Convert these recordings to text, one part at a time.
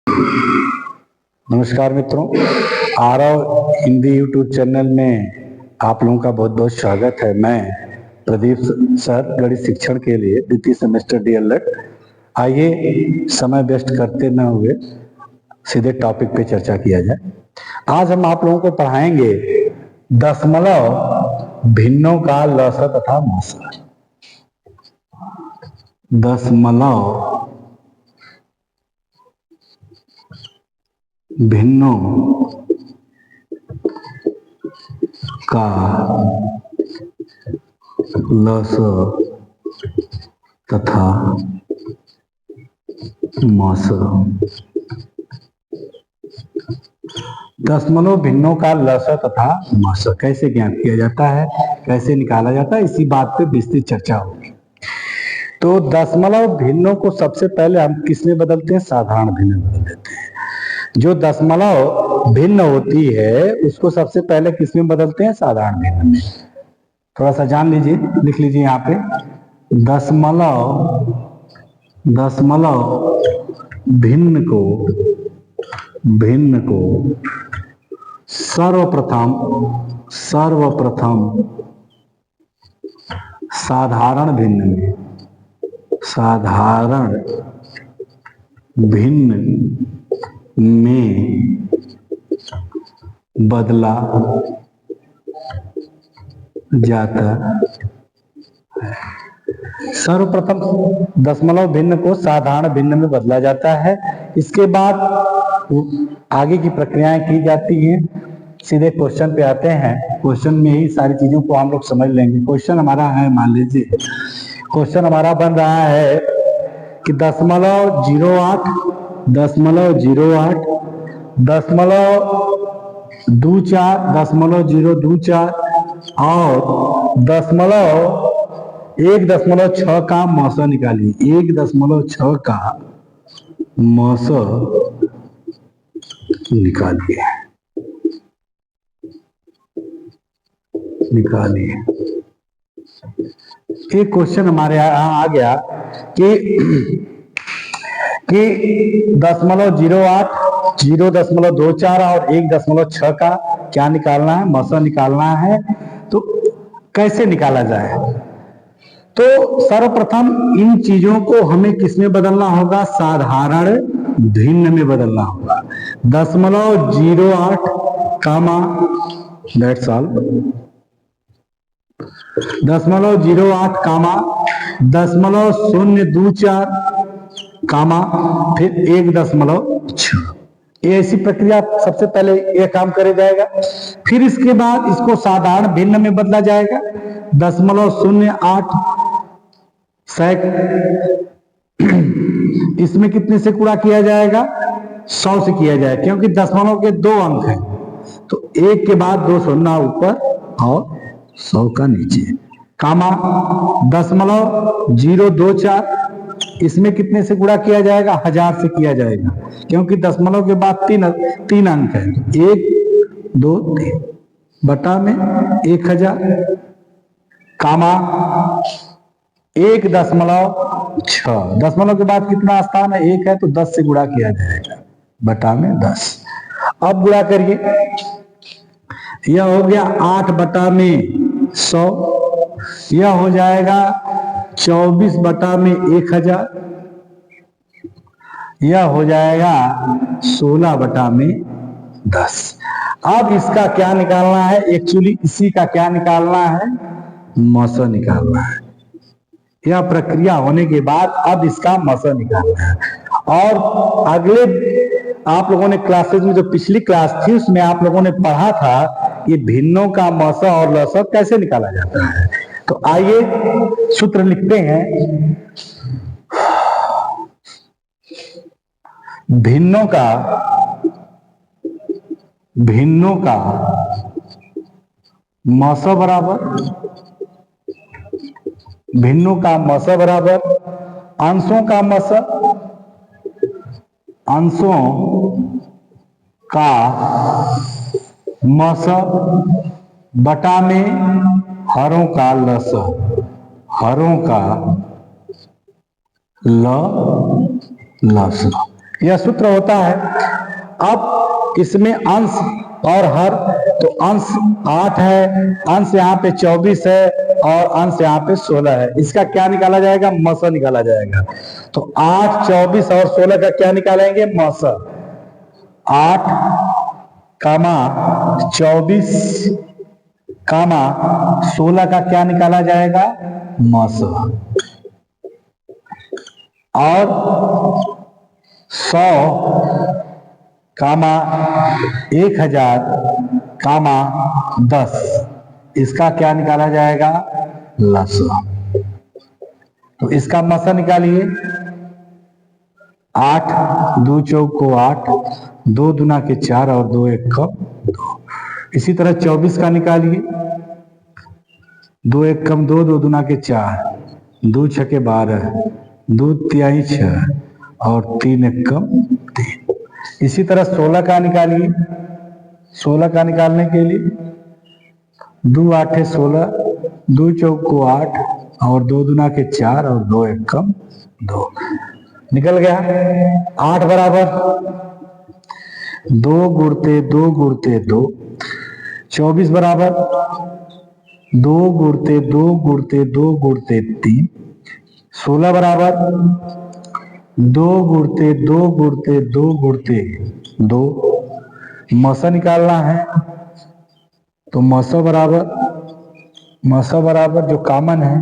नमस्कार मित्रों, Aarav Hindi YouTube channel में आप लोगों का बहुत बहुत स्वागत है। मैं प्रदीप सर, गणित शिक्षण के लिए द्वितीय सेमेस्टर डीएलएड। आइए समय वेस्ट करते न हुए सीधे टॉपिक पे चर्चा किया जाए। आज हम आप लोगों को पढ़ाएंगे दशमलव भिन्नों का लसा तथा मसा। दशमलव भिन्नों का लसा तथा मसा। दशमलव भिन्नों का लसा तथा मसा कैसे ज्ञात किया जाता है, कैसे निकाला जाता है, इसी बात पे विस्तृत चर्चा होगी। तो दशमलव भिन्नों को सबसे पहले हम किसमें बदलते हैं? साधारण भिन्न में बदल देते हैं। जो दशमलव भिन्न होती है उसको सबसे पहले किसमें बदलते हैं? साधारण भिन्न में। थोड़ा सा जान लीजिए, लिख लीजिए यहाँ पे। दशमलव भिन्न को सर्वप्रथम साधारण भिन्न में बदला जाता है। सर्वप्रथम दशमलव भिन्न को साधारण भिन्न में बदला जाता है। इसके बाद आगे की प्रक्रियाएं की जाती हैं। सीधे क्वेश्चन पे आते हैं। क्वेश्चन में ही सारी चीजों को हम लोग समझ लेंगे। क्वेश्चन हमारा है, मान लीजिए क्वेश्चन हमारा बन रहा है कि दशमलव 08 दशमलव 024 024 और 1.6 का मौसा निकालिए। 1.6 का मौसा निकालिए। एक क्वेश्चन हमारे यहाँ आ गया कि 0.08 0.24 और 1.6 का क्या निकालना है? मौसा निकालना है। तो कैसे निकाला जाए? तो सर्वप्रथम इन चीजों को हमें किसमें बदलना होगा? साधारण भिन्न में बदलना होगा। 0.08 कामा, दैट्स ऑल। 0.08 कामा 0.024 कामा फिर 1.6। ये ऐसी प्रक्रिया सबसे पहले ये काम करे जाएगा। फिर इसके बाद इसको साधारण भिन्न में बदला जाएगा। 0.08 सैक, इसमें कितने से गुणा किया जाएगा? 100 से किया जाएगा, क्योंकि दशमलव के 2 अंक हैं। तो 1 के बाद 2 शून्य ऊपर और 100 का नीचे। कामा 0.024, इसमें कितने से गुणा किया जाएगा? 1000 से किया जाएगा, क्योंकि दशमलव के बाद 3 अंक है। 1 2 3 बटा में 1000 कामा 1.6। दशमलव के बाद कितना स्थान है? 1 है, तो 10 से गुणा किया जाएगा बटा में 10। अब गुणा करिए, यह हो गया 8 बटा में 100, यह हो जाएगा 24 बटा में 1000, यह हो जाएगा 16 बटा में 10। अब इसका क्या निकालना है? एक्चुअली इसी का क्या निकालना है? मौसा निकालना है। यह प्रक्रिया होने के बाद अब इसका मौसा निकालना है। और अगले आप लोगों ने क्लासेज में, जो पिछली क्लास थी उसमें आप लोगों ने पढ़ा था ये भिन्नों का मौसा और लसा कैसे निकाला जाता है। तो आइए सूत्र लिखते हैं। भिन्नों का मौसा बराबर अंशों का मौसा बटा में हरों का लसा। लसा यह सूत्र होता है। अब इसमें अंश और हर, तो अंश 8 है, अंश यहाँ पे 24 है और अंश यहाँ पे 16 है। इसका क्या निकाला जाएगा? मौसा निकाला जाएगा। तो 8, 24 और 16 का क्या निकालेंगे? मौसा। 8, 24, 16 का क्या निकाला जाएगा? मौसा। और 100, 1000, 10, इसका क्या निकाला जाएगा? लसा। तो इसका मसा निकालिए। 8, 2 चौक को 8, 2 दूना के 4 और 2 एक कम 2। इसी तरह 24 का निकालिए। 2 एक कम 2, 2 दूना के 4, 2 छके 12, 2 तिहाई 6 और 3 एक कम 3। इसी तरह 16 का निकालिए। 16 का निकालने के लिए 2 8 16, 2 चौक को 8 और 2 दूना के 4 और 2 एक कम 2। निकल गया। 8 बराबर 2 गुणते 2 गुणते 2। 24 बराबर 2 गुणते 2 गुणते 2 गुणते 3। 16 बराबर 2 गुणते 2 गुणते 2 गुणते 2। मौसा निकालना है तो मौसा बराबर जो कॉमन है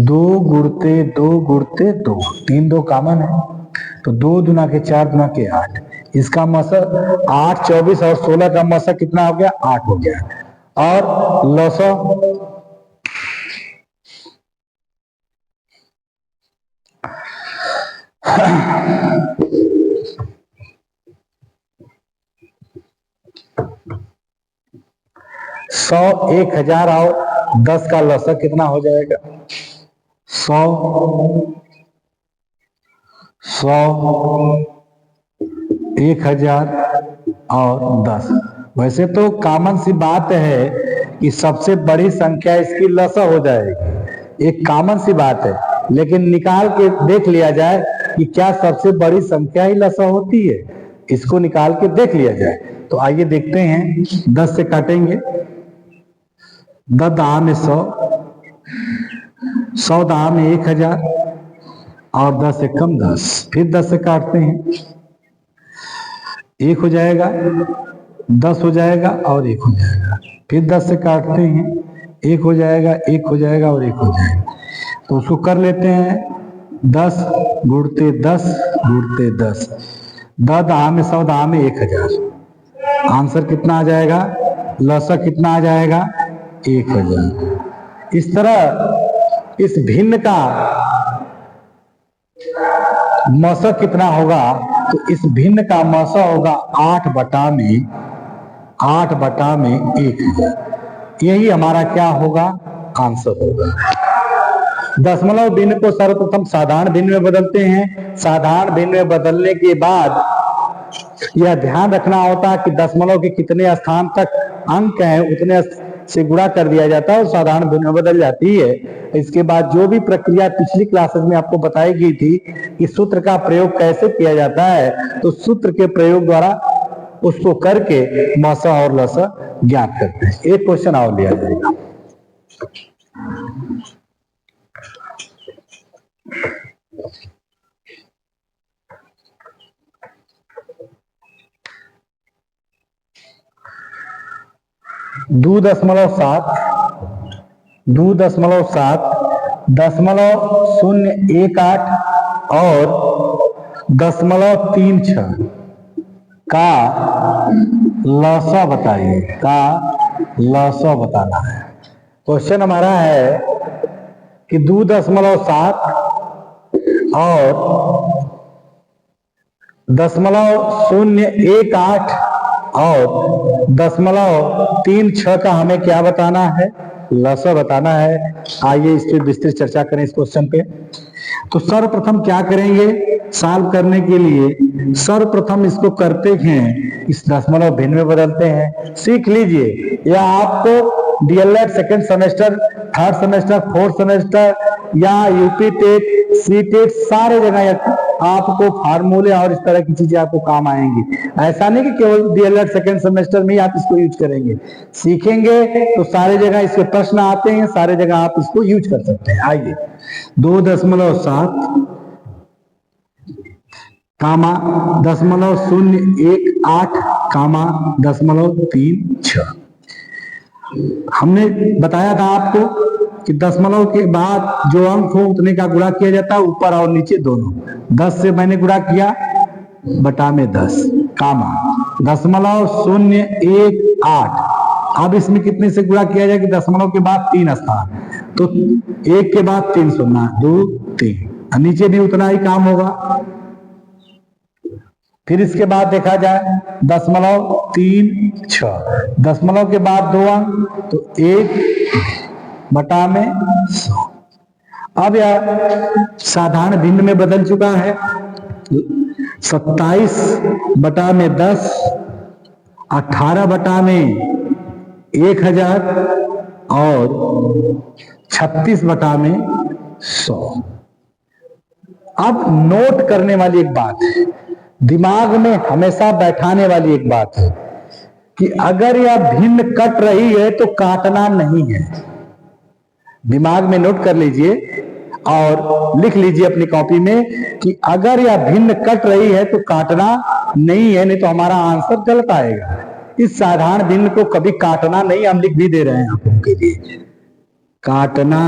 2 गुणते 2 गुणते 2, 3 2 कॉमन है तो 2 दूना के 4 दूना के 8। इसका मौसा 8, 24 और 16 का मौसा कितना हो गया? 8 हो गया। और लौसा 100, 1000 और 10 का लसा कितना हो जाएगा? 100, 1000 और 10। वैसे तो कॉमन सी बात है कि सबसे बड़ी संख्या इसकी लसा हो जाएगी, एक कॉमन सी बात है, लेकिन निकाल के देख लिया जाए कि क्या सबसे बड़ी संख्या ही लसा होती है। इसको निकाल के देख लिया जाए। तो आइए देखते हैं। 10 से काटेंगे। 10 दहा में 100, 100 दहा में 1000 और 10 से कम 10। फिर 10 से काटते हैं। 1 हो जाएगा, 10 हो जाएगा और 1 हो जाएगा। फिर 10 से काटते हैं। 1 हो जाएगा, 1 हो जाएगा और 1 हो जाएगा। तो उसको कर लेते हैं। 10 गुणते 10 गुणते 10। 10 दहा में 100 दहा में 1000। आंसर कितना आ जाएगा? लसा कितना आ जाएगा? 1000। इस तरह इस भिन्न का मौसा कितना होगा? तो इस भिन्न का मौसा होगा 8 बटा में 1000। यही हमारा क्या होगा? आंसर होगा। दशमलव भिन्न को सर्वप्रथम साधारण भिन्न में बदलते हैं। साधारण भिन्न में बदलने के बाद यह ध्यान रखना होता है कि दशमलव के कितने स्थान तक अंक हैं उतने से गुणा कर दिया जाता है और साधारण भिन्न में बदल जाती है। इसके बाद जो भी प्रक्रिया पिछली क्लासेस में आपको बताई गई थी कि सूत्र का प्रयोग कैसे किया जाता है, तो सूत्र के प्रयोग द्वारा उसको करके मौसा और लसा ज्ञात करते हैं। एक क्वेश्चन और लिया जाएगा। दो दशमलव 7, 0.18 और 0.36 का लसा बताइए। का लसा बताना है। क्वेश्चन हमारा है कि 2.7 और 0.18 और 0.36 का हमें क्या बताना है? लसा बताना है। आइए इस पर विस्तृत चर्चा करें इस क्वेश्चन पे। तो सर्वप्रथम क्या करेंगे सॉल्व करने के लिए? सर्वप्रथम इसको करते हैं, इस दशमलव भिन्न में बदलते हैं। सीख लीजिए, यह आपको DElEd second semester, third semester, fourth semester या यूपी टेट, सी टेट, सारे जगह आपको फार्मूले और इस तरह की चीजें आपको काम आएंगी। ऐसा नहीं कि केवल डीएलएड सेकेंड सेमेस्टर में ही आप इसको यूज करेंगे, सीखेंगे तो सारे जगह इसके प्रश्न आते हैं, सारे जगह आप इसको यूज कर सकते हैं। आइए 2.7 कामा 0.018 कामा 0.36। हमने बताया था आपको कि दशमलव के बाद जो अंक हो उतने का गुणा किया जाता है, ऊपर और नीचे दोनों। 10 से मैंने गुणा किया बटा में 10 कामा 0.018। अब इसमें कितने से गुणा किया जाए कि दशमलव के बाद 3 स्थान, तो 1 के बाद 3 0 2 3, नीचे भी उतना ही काम होगा। फिर इसके बाद देखा जाए 0.36, दशमलव के बाद 2 अंक तो 1 बटा में 100। अब यह साधारण भिन्न में बदल चुका है। 27 बटा में 10, 18 बटा में 1000 और 36 बटा में 100। अब नोट करने वाली एक बात है, दिमाग में हमेशा बैठाने वाली एक बात है कि अगर यह भिन्न कट रही है तो काटना नहीं है। दिमाग में नोट कर लीजिए और लिख लीजिए अपनी कॉपी में कि अगर यह भिन्न कट रही है तो काटना नहीं है, नहीं तो हमारा आंसर गलत आएगा। इस साधारण भिन्न को कभी काटना नहीं, हम लिख भी दे रहे हैं आप लोगों के लिए, काटना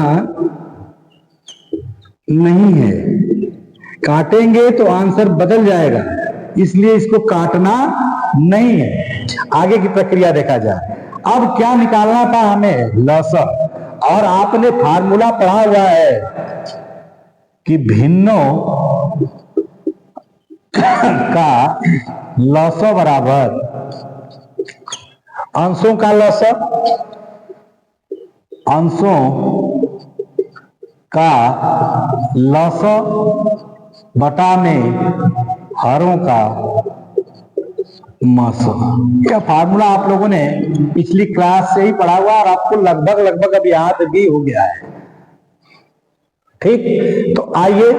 नहीं है। काटेंगे तो आंसर बदल जाएगा, इसलिए इसको काटना नहीं है। आगे की प्रक्रिया देखा जाए। अब क्या निकालना था हमें? लसा। और आपने फार्मूला पढ़ा हुआ है कि भिन्नों का लसा बराबर अंशों का लसा, अंशों का लसा बटा में हरों का मसा। यह फार्मूला आप लोगों ने पिछली क्लास से ही पढ़ा हुआ और आपको लगभग अब याद भी हो गया है। ठीक, तो आइए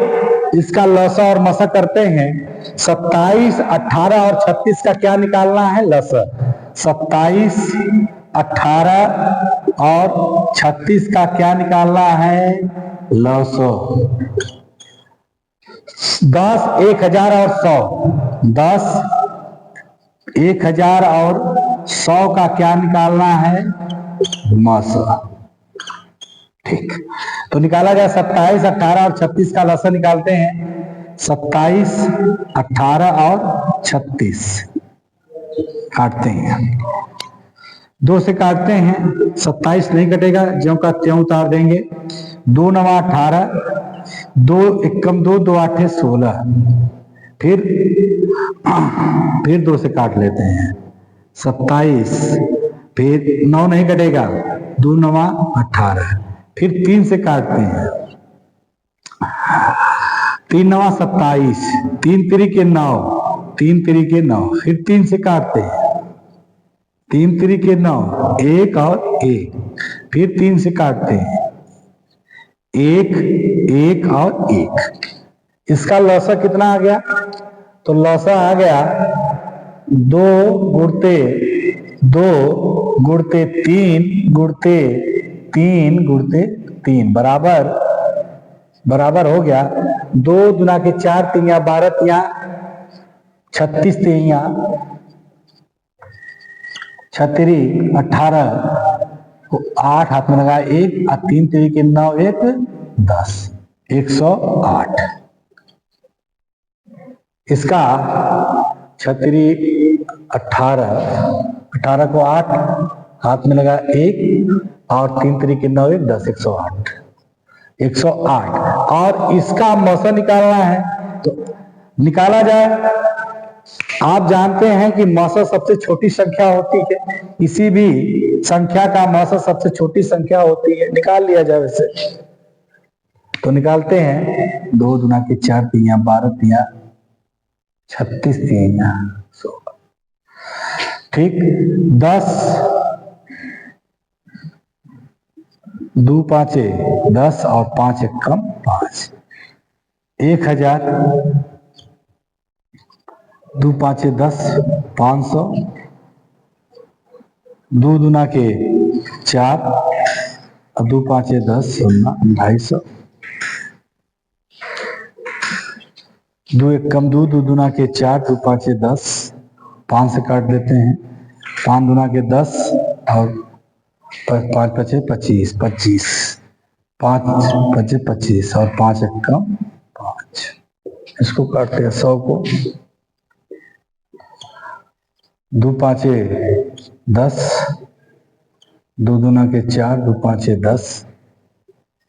इसका लसा और मसा करते हैं। 27, 18 और 36 का क्या निकालना है? लसा। 27, 18 और 36 का क्या निकालना है? लसा। 10, 1000 और 100, 10, 1000 और 100 का क्या निकालना है? मसा। ठीक, तो निकाला जाए 27, 18 और 36 का लसा निकालते हैं। 27, 18 और 36 काटते हैं, 2 से काटते हैं। 27 नहीं कटेगा, ज्यों का त्यों उतार देंगे। 2 9 18, 2 एकम 2, 2 8 16। फिर 2 से काट लेते हैं। 27, फिर 9 नहीं कटेगा, 2 9 18, फिर 3 से काटते हैं। 3 9 27, 3 3 9, 3 3 9, फिर 3 से काटते हैं। 3 3 9, 1 और 1, फिर 3 से काटते हैं। 1 1 और 1। इसका लौसा कितना आ गया? तो लौसा आ गया 2 गुणते 2 गुणते 3 गुणते 3 गुणते 3 बराबर हो गया 2 दुना के 4 तिया 12 तिया 36 तिया 36 18 को 8 हाथ में लगा 1 और 3 3 के 9 1 10 108। इसका 36 18 18 को 8 हाथ में लगा 1 और 3 3 के 9 1 10 108 108। और इसका मौसा निकालना है तो निकाला जाए। आप जानते हैं कि मौसा सबसे छोटी संख्या होती है, किसी भी संख्या का मौसा सबसे छोटी संख्या होती है। निकाल लिया जाए वैसे तो निकालते हैं। 2 दुना के 4 तिया 12 तिया 36 तिया 16। ठीक, 10 दो पाँचे 10 और 5 एक कम 5, 1000, दो पाँचे 10, 500, दो दूना के 4, और दो पाँचे 10, 250, दो एक कम दो, दो दूना के 4, दो पाँचे 10, 5 से काट देते हैं, 5 दूना के 10 और 5 पचे 25, 25, 5 पचे 25 और 5 एक कम 5, इसको काटते हैं 100 को, दो पाँचे 10, दो दूना के 4, दो पाँचे 10,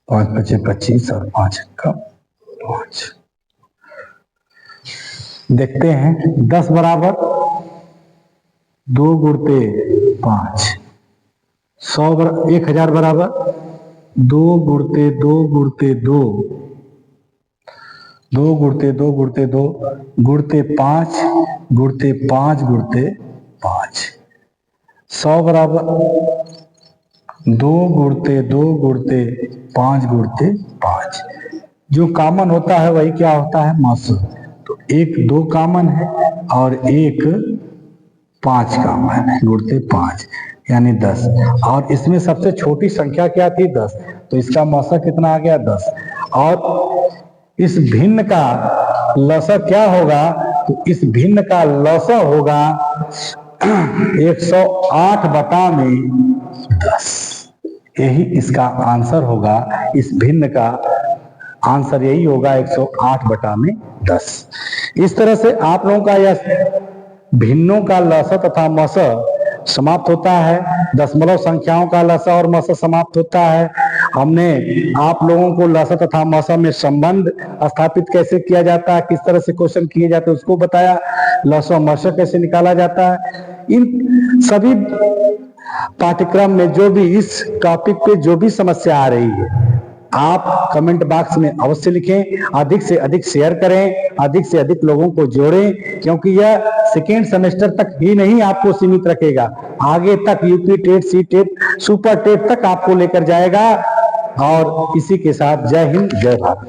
5 पचे 25 और 5 एक कम 5। देखते हैं 10 बराबर 2 गुणते 5, 100 बराबर 1000 बराबर 2 गुणते 2 गुणते 2, 2 गुणते 2 गुणते 2 गुणते 5 गुणते 5 गुणते 5, 100 बराबर 2 गुणते 2 गुणते 5 गुणते 5। जो कॉमन होता है वही क्या होता है, मास। तो एक 2 कॉमन है और एक 5 कॉमन है, गुणते 5 यानी 10। और इसमें सबसे छोटी संख्या क्या थी, 10, तो इसका मौसा कितना आ गया 10। और इस भिन्न का लसा क्या होगा, तो इस भिन्न का लसा होगा 108 बटा में 10। यही इसका आंसर होगा, इस भिन्न का आंसर यही होगा 108 बटा में 10। इस तरह से आप लोगों का यह भिन्नों का लसा तथा मस समाप्त होता है, दशमलव संख्याओं का लसा और मस समाप्त होता है। हमने आप लोगों को लसा तथा मस में संबंध स्थापित कैसे किया जाता है, किस तरह से क्वेश्चन किए जाते हैं उसको बताया, लसा मस कैसे निकाला जाता है। इन सभी पाठ्यक्रम में जो भी इस टॉपिक पे जो भी समस्या आ रही है, आप कमेंट बॉक्स में अवश्य लिखें, अधिक से अधिक शेयर करें, अधिक से अधिक लोगों को जोड़ें, क्योंकि यह सेकेंड सेमेस्टर तक ही नहीं आपको सीमित रखेगा, आगे तक UP TET, CTET, super TET तक आपको लेकर जाएगा। और इसी के साथ जय हिंद, जय भारत।